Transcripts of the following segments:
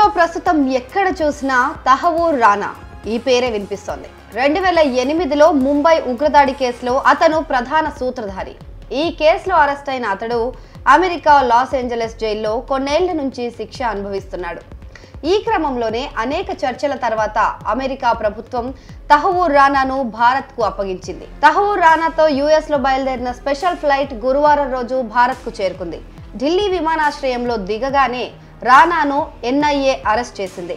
దేశంలో ప్రస్తుతం ఎక్కడ చూసినా తహవూర్ రానా ఈ పేరే వినిపిస్తోంది. 2008లో ముంబై ఉగ్రదాడి కేసులో అతను ప్రధాన సూత్రధారి. ఈ కేసులో అరెస్ట్ అయిన అతడు అమెరికా లాస్ ఏంజలస్ జైల్లో కొన్నేళ్ల నుంచి శిక్ష అనుభవిస్తున్నాడు. ఈ క్రమంలోనే అనేక చర్చల తర్వాత అమెరికా ప్రభుత్వం తహవూర్ రానాను భారత్కు అప్పగించింది. తహవూర్ రానాతో యుఎస్ లో బయలుదేరిన స్పెషల్ ఫ్లైట్ గురువారం రోజు భారత్కు చేరుకుంది. ఢిల్లీ విమానాశ్రయంలో దిగగానే రానాను ఎన్ఐఏ అరెస్ట్ చేసింది.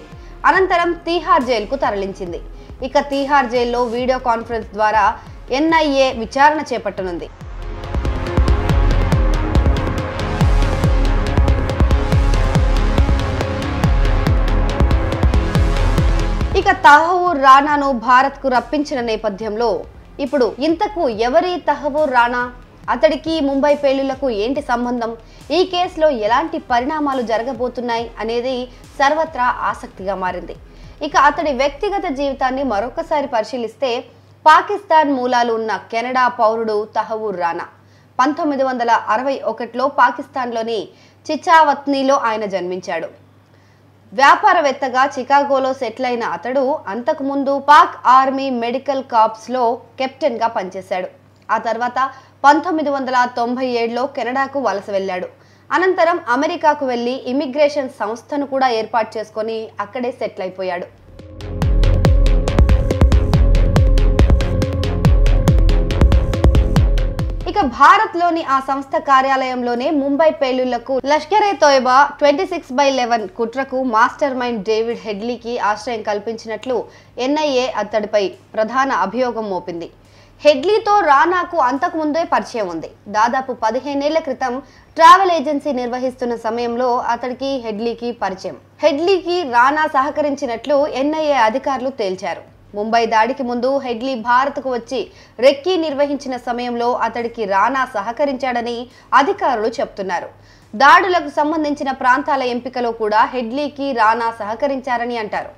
అనంతరం తీహార్ జైలుకు తరలించింది. ఇక తీహార్ జైల్లో వీడియో కాన్ఫరెన్స్ ద్వారా ఎన్ఐఏ విచారణ చేపట్టనుంది. ఇక తహవూర్ రానాను భారత్కు రప్పించిన నేపథ్యంలో ఇప్పుడు ఇంతకు ఎవరి తహవూర్ రానా, అతడికి ముంబై పేలుళ్లకు ఏంటి సంబంధం, ఈ కేసులో ఎలాంటి పరిణామాలు జరగబోతున్నాయి అనేది సర్వత్రా ఆసక్తిగా మారింది. ఇక అతడి వ్యక్తిగత జీవితాన్ని మరొకసారి పరిశీలిస్తే పాకిస్తాన్ మూలాలు ఉన్న కెనడా పౌరుడు తహవూర్ రానా 1961లో పాకిస్తాన్లోని చిచావత్నీలో ఆయన జన్మించాడు. వ్యాపారవేత్తగా చికాగోలో సెటిల్ అయిన అతడు అంతకుముందు పాక్ ఆర్మీ మెడికల్ కార్ప్స్లో కెప్టెన్గా పనిచేశాడు. ఆ తర్వాత 1997లో కెనడాకు వలస వెళ్ళాడు. అనంతరం అమెరికాకు వెళ్లి ఇమిగ్రేషన్ సంస్థను కూడా ఏర్పాటు చేసుకొని అక్కడే సెటిల్ అయిపోయాడు. ఇక భారత్లోని ఆ సంస్థ కార్యాలయంలోనే ముంబై పేలుళ్లకు లష్కర్-ఏ-తోయిబా 26/11 కుట్రకు మాస్టర్ మైండ్ డేవిడ్ హెడ్లీకి ఆశ్రయం కల్పించినట్లు ఎన్ఐఏ అతడిపై ప్రధాన అభియోగం మోపింది. హెడ్లీతో రానాకు అంతకుముందే పరిచయం ఉంది. దాదాపు 15 ఏళ్ల క్రితం ట్రావెల్ ఏజెన్సీ నిర్వహిస్తున్న సమయంలో అతడికి హెడ్లీకి పరిచయం. హెడ్లీకి రానా సహకరించినట్లు ఎన్ఐఏ అధికారులు తేల్చారు. ముంబై దాడికి ముందు హెడ్లీ భారత్కు వచ్చి రెక్కీ నిర్వహించిన సమయంలో అతడికి రానా సహకరించాడని అధికారులు చెప్తున్నారు. దాడులకు సంబంధించిన ప్రాంతాల ఎంపికలో కూడా హెడ్లీకి రానా సహకరించారని అంటారు.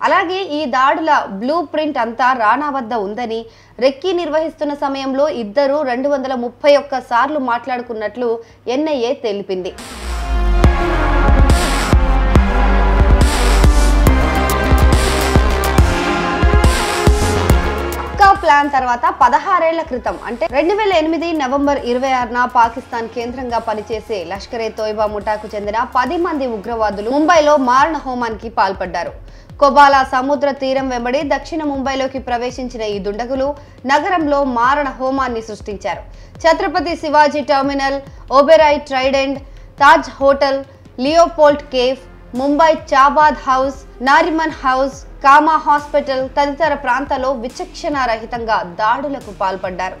అలాగే ఈ దాడుల బ్లూ ప్రింట్ అంతా రానా వద్ద ఉందని, రెక్కీ నిర్వహిస్తున్న సమయంలో ఇద్దరు 231 సార్లు మాట్లాడుకున్నట్లు ఎన్ఐఏ తెలిపింది. ప్లాన్ తర్వాత 16 ఏళ్ల క్రితం అంటే 2008 నవంబర్ 26న పాకిస్తాన్ కేంద్రంగా పనిచేసే లష్కర్-ఏ-తోయిబా ముఠాకు చెందిన 10 మంది ఉగ్రవాదులు ముంబైలో మారణ హోమానికి పాల్పడ్డారు. కొబాలా సముద్ర తీరం వెంబడి దక్షిణ ముంబైలోకి ప్రవేశించిన ఈ దుండగులు నగరంలో మారణ హోమాన్ని సృష్టించారు. Chhatrapati Shivaji terminal, Oberoi Trident, Taj hotel, Leopold cafe, Mumbai Chabad house, Nariman house, Cama hospital తదితర ప్రాంతాల్లో విచక్షణారహితంగా దాడులకు పాల్పడ్డారు.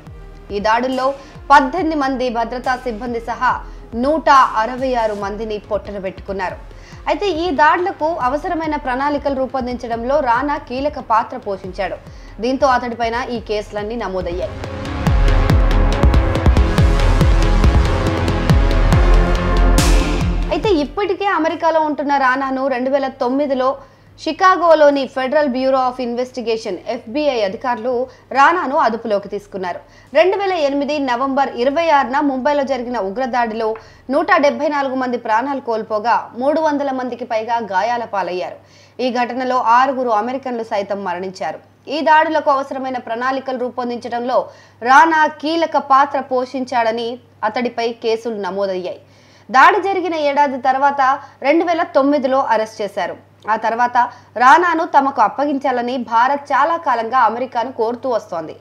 ఈ దాడుల్లో 18 మంది భద్రతా సిబ్బంది సహా 166 మందిని పొట్టనబెట్టుకున్నారు. అయితే ఈ దాడులకు అవసరమైన ప్రణాళికలు రూపొందించడంలో రానా కీలక పాత్ర పోషించాడు. దీంతో అతడిపైన ఈ కేసులన్నీ నమోదయ్యాయి. అయితే ఇప్పటికే అమెరికాలో ఉంటున్న రానాను 2009లో షికాగోలోని federal bureau of investigation FBI అధికారులు రానాను అదుపులోకి తీసుకున్నారు. 2008 నవంబర్ 26న ముంబైలో జరిగిన ఉగ్రదాడిలో 174 మంది ప్రాణాలు కోల్పోగా 300 మందికి పైగా గాయాల పాలయ్యారు. ఈ ఘటనలో 6 అమెరికన్లు సైతం మరణించారు. ఈ దాడులకు అవసరమైన ప్రణాళికలు రూపొందించడంలో రానా కీలక పాత్ర పోషించాడని అతడిపై కేసులు నమోదయ్యాయి. దాడి జరిగిన ఏడాది తర్వాత 2009లో అరెస్ట్ చేశారు. ఆ తర్వాత రానాను తమకు అప్పగించాలని భారత్ చాలా కాలంగా అమెరికాను కోరుతూ వస్తోంది.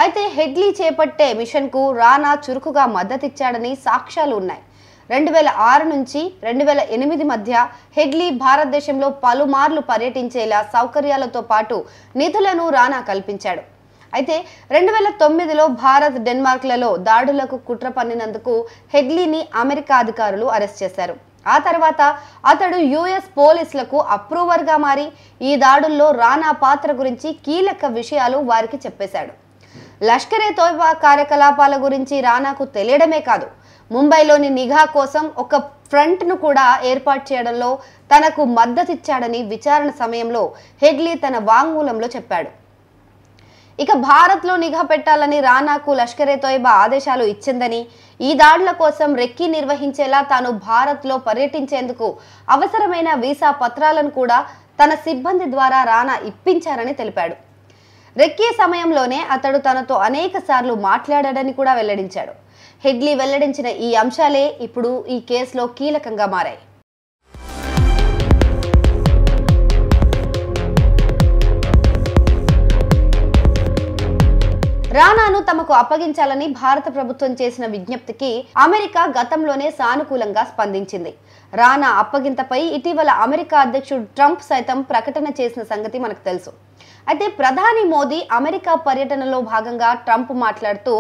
అయితే హెడ్లీ చేపట్టే మిషన్కు రానా చురుకుగా మద్దతిచ్చాడని సాక్ష్యాలు ఉన్నాయి. 2006 నుంచి 2008 మధ్య హెడ్లీ భారతదేశంలో పలుమార్లు పర్యటించేలా సౌకర్యాలతో పాటు నిధులను రానా కల్పించాడు. అయితే 2009లో భారత్, డెన్మార్క్లలో దాడులకు కుట్ర పన్నినందుకు హెడ్లీని అమెరికా అధికారులు అరెస్ట్ చేశారు. ఆ తర్వాత అతడు యుఎస్ పోలీసులకు అప్రూవర్గా మారి ఈ దాడుల్లో రానా పాత్ర గురించి కీలక విషయాలు వారికి చెప్పేశాడు. లష్కర్-ఏ-తోయిబా కార్యకలాపాల గురించి రానాకు తెలియడమే కాదు, ముంబైలోని నిఘా కోసం ఒక ఫ్రంట్ను కూడా ఏర్పాటు చేయడంలో తనకు మద్దతిచ్చాడని విచారణ సమయంలో హెడ్లీ తన వాంగ్మూలంలో చెప్పాడు. ఇక భారత్లో నిఘా పెట్టాలని రానాకు లష్కరే తోయిబా ఆదేశాలు ఇచ్చిందని, ఈ దాడుల కోసం రెక్కీ నిర్వహించేలా తాను భారత్లో పర్యటించేందుకు అవసరమైన వీసా పత్రాలను కూడా తన సిబ్బంది ద్వారా రానా ఇప్పించారని తెలిపాడు. రెక్కీ సమయంలోనే అతడు తనతో అనేక సార్లు మాట్లాడాడని కూడా వెల్లడించాడు. హెడ్లీ వెల్లడించిన ఈ అంశాలే ఇప్పుడు ఈ కేసులో కీలకంగా మారాయి. రానాను తమకు అప్పగించాలని భారత ప్రభుత్వం చేసిన విజ్ఞప్తికి అమెరికా గతంలోనే సానుకూలంగా స్పందించింది. రానా అప్పగింతపై ఇటీవల అమెరికా అధ్యక్షుడు ట్రంప్ సైతం ప్రకటన చేసిన సంగతి మనకు తెలుసు. అయితే ప్రధాని మోదీ అమెరికా పర్యటనలో భాగంగా ట్రంప్ మాట్లాడుతూ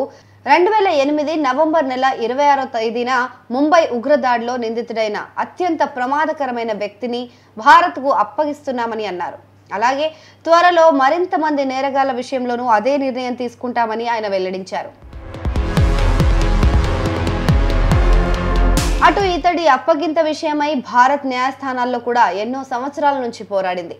2008 నవంబర్ నెల 26వ తేదీన ముంబై ఉగ్రదాడిలో నిందితుడైన అత్యంత ప్రమాదకరమైన వ్యక్తిని భారత్కు అప్పగిస్తున్నామని అన్నారు. అలాగే త్వరలో మరింత మంది నేరగాళ్ల విషయంలోనూ అదే నిర్ణయం తీసుకుంటామని ఆయన వెల్లడించారు. అటు ఇతడి అప్పగింత విషయమై భారత్ న్యాయస్థానాల్లో కూడా ఎన్నో సంవత్సరాల నుంచి పోరాడింది.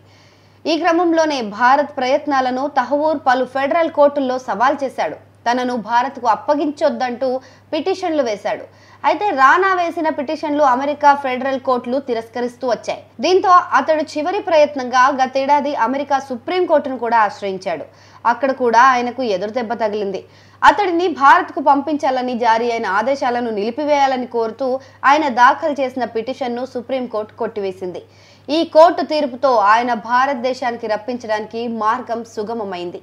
ఈ క్రమంలోనే భారత్ ప్రయత్నాలను తహవూర్ పలు ఫెడరల్ కోర్టుల్లో సవాల్ చేశాడు. తనను భారత్కు అప్పగించొద్దంటూ పిటిషన్లు వేశాడు. అయితే రానా వేసిన పిటిషన్లు అమెరికా ఫెడరల్ కోర్టులు తిరస్కరిస్తూ వచ్చాయి. దీంతో అతడు చివరి ప్రయత్నంగా గతేడాది అమెరికా సుప్రీంకోర్టును కూడా ఆశ్రయించాడు. అక్కడ కూడా ఆయనకు ఎదురుదెబ్బ తగిలింది. అతడిని భారత్కు పంపించాలని జారీ అయిన ఆదేశాలను నిలిపివేయాలని కోరుతూ ఆయన దాఖలు చేసిన పిటిషన్ను సుప్రీంకోర్టు కొట్టివేసింది. ఈ కోర్టు తీర్పుతో ఆయన భారతదేశానికి రప్పించడానికి మార్గం సుగమమైంది.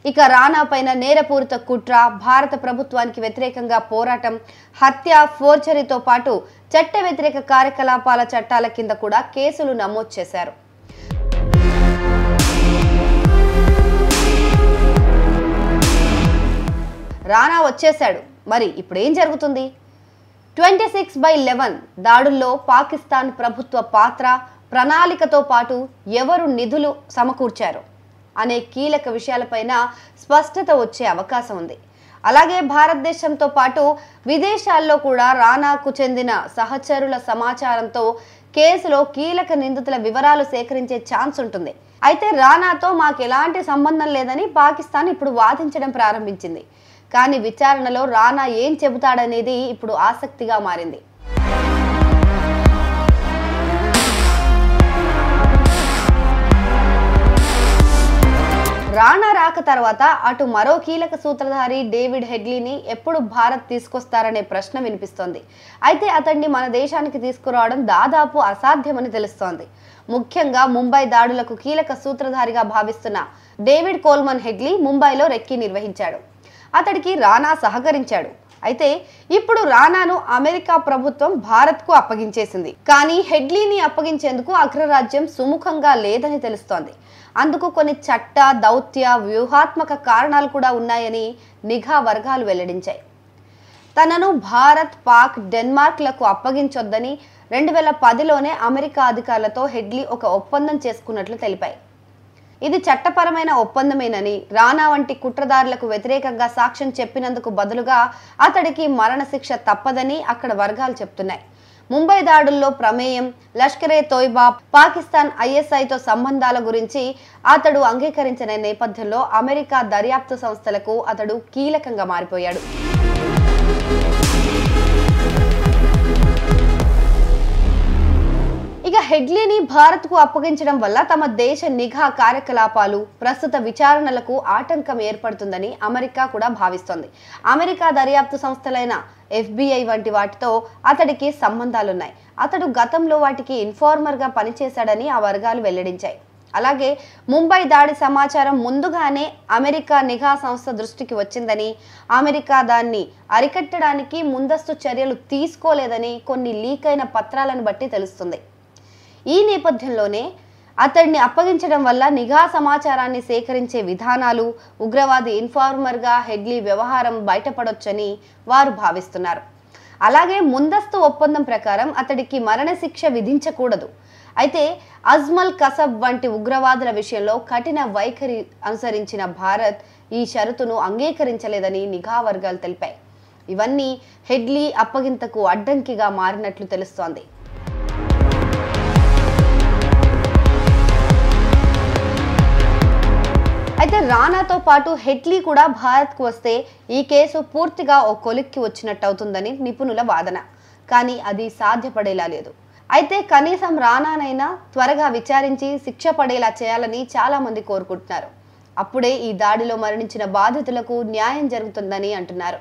ఇక రానా పైన నేరపూరిత కుట్ర, భారత ప్రభుత్వానికి వ్యతిరేకంగా పోరాటం, హత్య, ఫోర్జరీతో పాటు చట్ట వ్యతిరేక కార్యకలాపాల చట్టాల కింద కూడా కేసులు నమోదు చేశారు. రానా వచ్చేశాడు. మరి ఇప్పుడు ఏం జరుగుతుంది? 26/11 దాడుల్లో పాకిస్తాన్ ప్రభుత్వ పాత్ర, ప్రణాళికతో పాటు ఎవరు నిధులు సమకూర్చారు అనే కీలక విషయాలపైన స్పష్టత వచ్చే అవకాశం ఉంది. అలాగే భారతదేశంతో పాటు విదేశాల్లో కూడా రానాకు చెందిన సహచరుల సమాచారంతో కేసులో కీలక నిందితుల వివరాలు సేకరించే ఛాన్స్ ఉంటుంది. అయితే రానాతో మాకు ఎలాంటి సంబంధం లేదని పాకిస్తాన్ ఇప్పుడు వాదించడం ప్రారంభించింది. కానీ విచారణలో రానా ఏం చెబుతాడనేది ఇప్పుడు ఆసక్తిగా మారింది. రానా రాక తర్వాత అటు మరో కీలక సూత్రధారి డేవిడ్ హెడ్లీని ఎప్పుడు భారత్ తీసుకొస్తారనే ప్రశ్న వినిపిస్తోంది. అయితే అతన్ని మన దేశానికి తీసుకురావడం దాదాపు అసాధ్యమని తెలుస్తోంది. ముఖ్యంగా ముంబై దాడులకు కీలక సూత్రధారిగా భావిస్తున్న డేవిడ్ కోల్మన్ హెడ్లీ ముంబైలో రెక్కీ నిర్వహించాడు. అతడికి రానా సహకరించాడు. అయితే ఇప్పుడు రానాను అమెరికా ప్రభుత్వం భారత్కు అప్పగించేసింది. కానీ హెడ్లీని అప్పగించేందుకు అగ్రరాజ్యం సుముఖంగా లేదని తెలుస్తోంది. అందుకు కొన్ని చట్ట, దౌత్య, వ్యూహాత్మక కారణాలు కూడా ఉన్నాయని నిఘా వర్గాలు వెల్లడించాయి. తనను భారత్, పాక్, డెన్మార్క్లకు అప్పగించొద్దని 2010లోనే అమెరికా అధికారులతో హెడ్లీ ఒక ఒప్పందం చేసుకున్నట్లు తెలిపాయి. ఇది చట్టపరమైన ఒప్పందమేనని, రానా వంటి కుట్రదారులకు వ్యతిరేకంగా సాక్ష్యం చెప్పినందుకు బదులుగా అతడికి మరణశిక్ష తప్పదని అక్కడ వర్గాలు చెప్తున్నాయి. ముంబై దాడుల్లో ప్రమేయం, లష్కరే తోయిబా, పాకిస్తాన్ ISIతో సంబంధాల గురించి అతడు అంగీకరించిన నేపథ్యంలో అమెరికా దర్యాప్తు సంస్థలకు అతడు కీలకంగా మారిపోయాడు. ఇక హెడ్లీని భారత్కు అప్పగించడం వల్ల తమ దేశ నిఘా కార్యకలాపాలు, ప్రస్తుత విచారణలకు ఆటంకం ఏర్పడుతుందని అమెరికా కూడా భావిస్తోంది. అమెరికా దర్యాప్తు సంస్థలైన FBI వంటి వాటితో అతడికి సంబంధాలున్నాయి. అతడు గతంలో వాటికి ఇన్ఫార్మర్గా పనిచేశాడని ఆ వర్గాలు వెల్లడించాయి. అలాగే ముంబై దాడి సమాచారం ముందుగానే అమెరికా నిఘా సంస్థ దృష్టికి వచ్చిందని, అమెరికా దాన్ని అరికట్టడానికి ముందస్తు చర్యలు తీసుకోలేదని కొన్ని లీక్ అయిన పత్రాలను బట్టి తెలుస్తుంది. ఈ నేపథ్యంలోనే అతడిని అప్పగించడం వల్ల నిఘా సమాచారాన్ని సేకరించే విధానాలు, ఉగ్రవాది ఇన్ఫార్మర్గా హెడ్లీ వ్యవహారం బయటపడొచ్చని వారు భావిస్తున్నారు. అలాగే ముందస్తు ఒప్పందం ప్రకారం అతడికి మరణశిక్ష విధించకూడదు. అయితే అజ్మల్ కసబ్ వంటి ఉగ్రవాదుల విషయంలో కఠిన వైఖరి అనుసరించిన భారత్ ఈ షరతును అంగీకరించలేదని నిఘా వర్గాలు తెలిపాయి. ఇవన్నీ హెడ్లీ అప్పగింతకు అడ్డంకిగా మారినట్లు తెలుస్తోంది. అయితే రానాతో పాటు హెడ్లీ కూడా భారత్కు వస్తే ఈ కేసు పూర్తిగా ఓ కొలిక్కి వచ్చినట్టవుతుందని నిపుణుల వాదన. కానీ అది సాధ్యపడేలా లేదు. అయితే కనీసం రానానైనా త్వరగా విచారించి శిక్ష పడేలా చేయాలని చాలా మంది కోరుకుంటున్నారు. అప్పుడే ఈ దాడిలో మరణించిన బాధితులకు న్యాయం జరుగుతుందని అంటున్నారు.